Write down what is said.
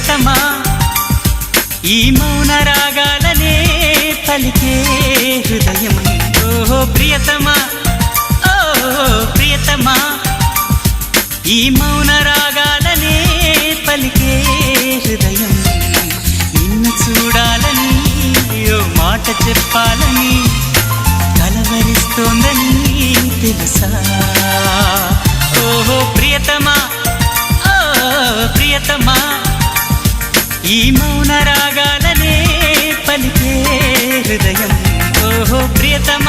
ప్రియతమా ఈ మౌన రాగాలనే పలికే హృదయం ఓ ప్రియతమా ఓ ప్రియతమా ఈ మౌన రాగాలనే పలికే హృదయం నిన్ను చూడాలని ఓ మాట చెప్పాలని కలవరిస్తోందని తెలుసా ఓ ప్రియతమా ఓ ప్రియతమా ఈ మౌన రాగాలనే పలికే హృదయం ఓ ప్రియతమా